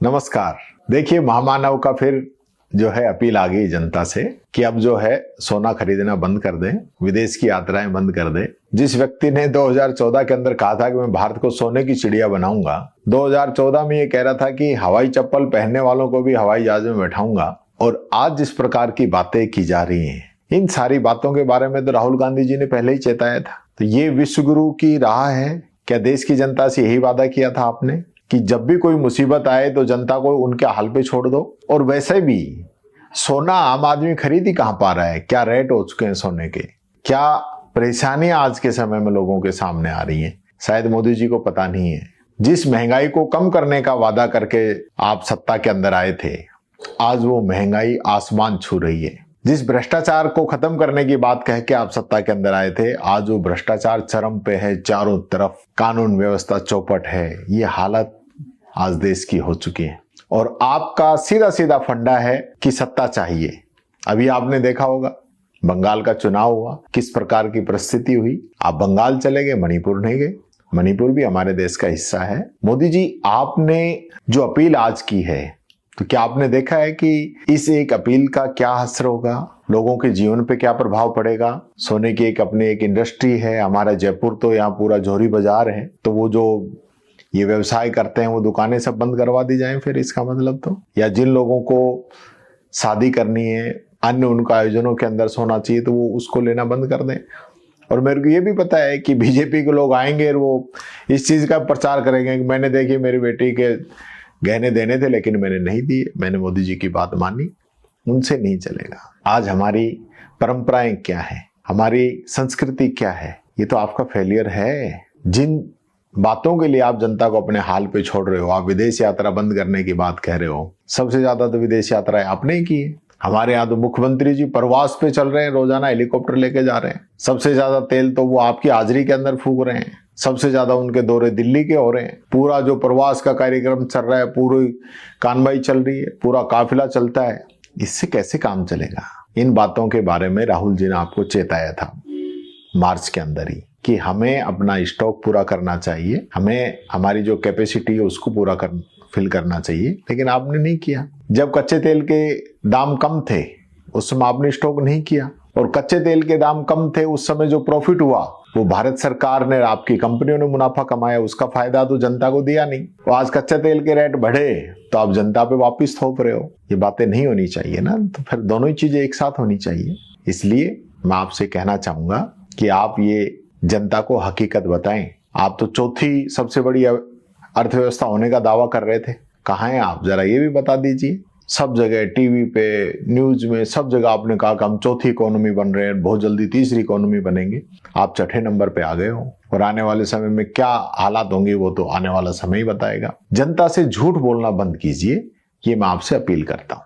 नमस्कार। देखिए, महामानव का फिर जो है अपील आ गई जनता से कि अब जो है सोना खरीदना बंद कर दें, विदेश की यात्राएं बंद कर दें। जिस व्यक्ति ने 2014 के अंदर कहा था कि मैं भारत को सोने की चिड़िया बनाऊंगा, 2014 में ये कह रहा था कि हवाई चप्पल पहनने वालों को भी हवाई जहाज में बैठाऊंगा, और आज जिस प्रकार की बातें की जा रही हैं, इन सारी बातों के बारे में तो राहुल गांधी जी ने पहले ही चेताया था। तो ये विश्व गुरु की राह है क्या? देश की जनता से यही वादा किया था आपने कि जब भी कोई मुसीबत आए तो जनता को उनके हाल पे छोड़ दो। और वैसे भी सोना आम आदमी खरीद ही कहां पा रहा है? क्या रेट हो चुके हैं सोने के? क्या परेशानियां आज के समय में लोगों के सामने आ रही हैं? शायद मोदी जी को पता नहीं है। जिस महंगाई को कम करने का वादा करके आप सत्ता के अंदर आए थे, आज वो महंगाई आसमान छू रही है। जिस भ्रष्टाचार को खत्म करने की बात कह के आप सत्ता के अंदर आए थे, आज वो भ्रष्टाचार चरम पे है। चारों तरफ कानून व्यवस्था चौपट है। ये हालत आज देश की हो चुकी है। और आपका सीधा सीधा फंडा है कि सत्ता चाहिए। अभी आपने देखा होगा बंगाल का चुनाव हुआ, किस प्रकार की परिस्थिति हुई। आप बंगाल चले गए, मणिपुर नहीं गए। मणिपुर भी हमारे देश का हिस्सा है। मोदी जी, आपने जो अपील आज की है, तो क्या आपने देखा है कि इस एक अपील का क्या असर होगा? लोगों के जीवन पे क्या प्रभाव पड़ेगा? सोने की अपनी एक इंडस्ट्री है। हमारा जयपुर तो यहाँ पूरा जौहरी बाजार है, तो वो जो ये व्यवसाय करते हैं वो दुकानें सब बंद करवा दी जाएं फिर, इसका मतलब तो। या जिन लोगों को शादी करनी है, अन्य उनका आयोजनों के अंदर सोना चाहिए, तो वो उसको लेना बंद कर दें। और मेरे को ये भी पता है कि बीजेपी के लोग आएंगे और वो इस चीज का प्रचार करेंगे कि मैंने देखी मेरी बेटी के गहने देने थे लेकिन मैंने नहीं दिए, मैंने मोदी जी की बात मानी। उनसे नहीं चलेगा। आज हमारी परंपराएं क्या है, हमारी संस्कृति क्या है, ये तो आपका फेलियर है। जिन बातों के लिए आप जनता को अपने हाल पे छोड़ रहे हो, आप विदेश यात्रा बंद करने की बात कह रहे हो, सबसे ज्यादा तो विदेश यात्राएं आपने ही की है। हमारे यहाँ तो मुख्यमंत्री जी प्रवास पे चल रहे हैं, रोजाना हेलीकॉप्टर लेके जा रहे हैं। सबसे ज्यादा तेल तो वो आपकी हाजिरी के अंदर फूक रहे हैं। सबसे ज्यादा उनके दौरे दिल्ली के हो रहे हैं। पूरा जो प्रवास का कार्यक्रम चल रहा है, पूरी कानवाई चल रही है, पूरा काफिला चलता है। इससे कैसे काम चलेगा? इन बातों के बारे में राहुल जी ने आपको चेताया था मार्च के अंदर ही कि हमें अपना स्टॉक पूरा करना चाहिए, हमें हमारी जो कैपेसिटी है उसको पूरा फिल करना चाहिए, लेकिन आपने नहीं किया। जब कच्चे तेल के दाम कम थे उस समय आपने स्टॉक नहीं किया, और कच्चे तेल के दाम कम थे उस समय जो प्रॉफिट हुआ वो भारत सरकार ने, आपकी कंपनियों ने मुनाफा कमाया, उसका फायदा तो जनता को दिया नहीं। तो आज कच्चे तेल के रेट बढ़े तो आप जनता पे वापिस थोप रहे हो। ये बातें नहीं होनी चाहिए ना। तो फिर दोनों ही चीजें एक साथ होनी चाहिए। इसलिए मैं आपसे कहना चाहूंगा कि आप ये जनता को हकीकत बताएं। आप तो चौथी सबसे बड़ी अर्थव्यवस्था होने का दावा कर रहे थे, कहाँ हैं आप? जरा ये भी बता दीजिए। सब जगह टीवी पे, न्यूज में, सब जगह आपने कहा कि हम चौथी इकोनॉमी बन रहे हैं, बहुत जल्दी तीसरी इकोनॉमी बनेंगे। आप छठे नंबर पे आ गए हो, और आने वाले समय में क्या हालात होंगे वो तो आने वाला समय ही बताएगा। जनता से झूठ बोलना बंद कीजिए, ये मैं आपसे अपील करता हूं।